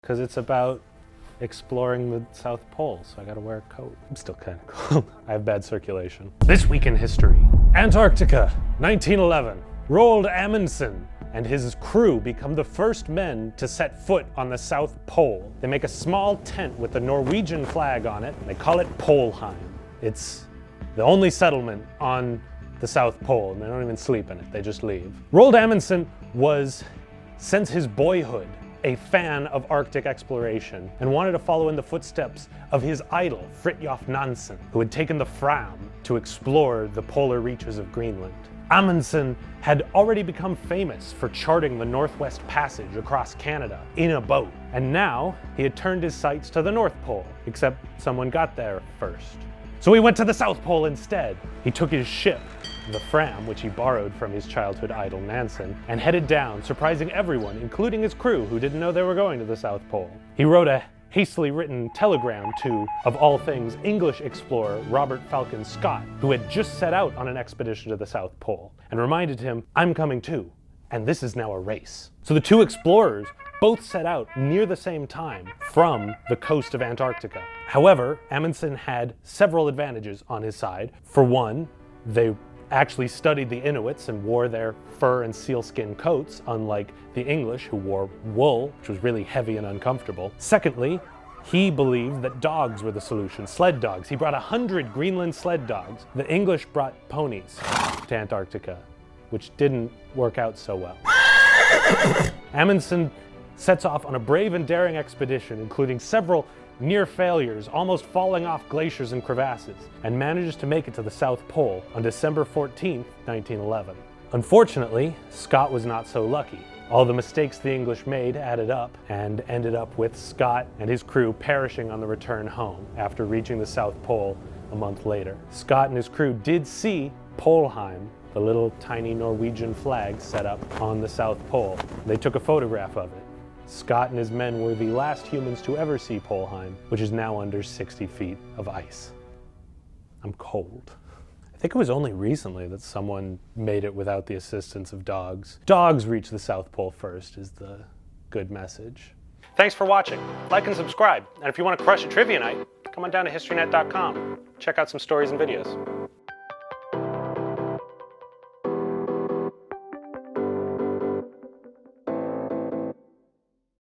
because it's about exploring the South Pole, so I gotta wear a coat. I'm still kind of cold. I have bad circulation. This week in history. Antarctica, 1911. Roald Amundsen and his crew become the first men to set foot on the South Pole. They make a small tent with the Norwegian flag on it, and they call it Polheim. It's the only settlement on the South Pole, and they don't even sleep in it, they just leave. Roald Amundsen was, since his boyhood, a fan of Arctic exploration and wanted to follow in the footsteps of his idol, Fridtjof Nansen, who had taken the Fram to explore the polar reaches of Greenland. Amundsen had already become famous for charting the Northwest Passage across Canada in a boat, and now he had turned his sights to the North Pole, except someone got there first. So he went to the South Pole instead. He took his ship, the Fram, which he borrowed from his childhood idol Nansen, and headed down, surprising everyone, including his crew, who didn't know they were going to the South Pole. He wrote a hastily written telegram to, of all things, English explorer Robert Falcon Scott, who had just set out on an expedition to the South Pole, and reminded him, "I'm coming too, and this is now a race." So the two explorers both set out near the same time from the coast of Antarctica. However, Amundsen had several advantages on his side. For one, they actually studied the Inuits and wore their fur and sealskin coats, unlike the English, who wore wool, which was really heavy and uncomfortable. Secondly, he believed that dogs were the solution, sled dogs. He brought 100 Greenland sled dogs. The English brought ponies to Antarctica, which didn't work out so well. Amundsen sets off on a brave and daring expedition, including several near failures, almost falling off glaciers and crevasses, and manages to make it to the South Pole on December 14th, 1911. Unfortunately, Scott was not so lucky. All the mistakes the English made added up and ended up with Scott and his crew perishing on the return home after reaching the South Pole a month later. Scott and his crew did see Polheim, the little tiny Norwegian flag set up on the South Pole. They took a photograph of it. Scott and his men were the last humans to ever see Polheim, which is now under 60 feet of ice. I'm cold. I think it was only recently that someone made it without the assistance of dogs. Dogs reach the South Pole first is the good message. Thanks for watching. Like and subscribe. And if you want to crush a trivia night, come on down to historynet.com. Check out some stories and videos.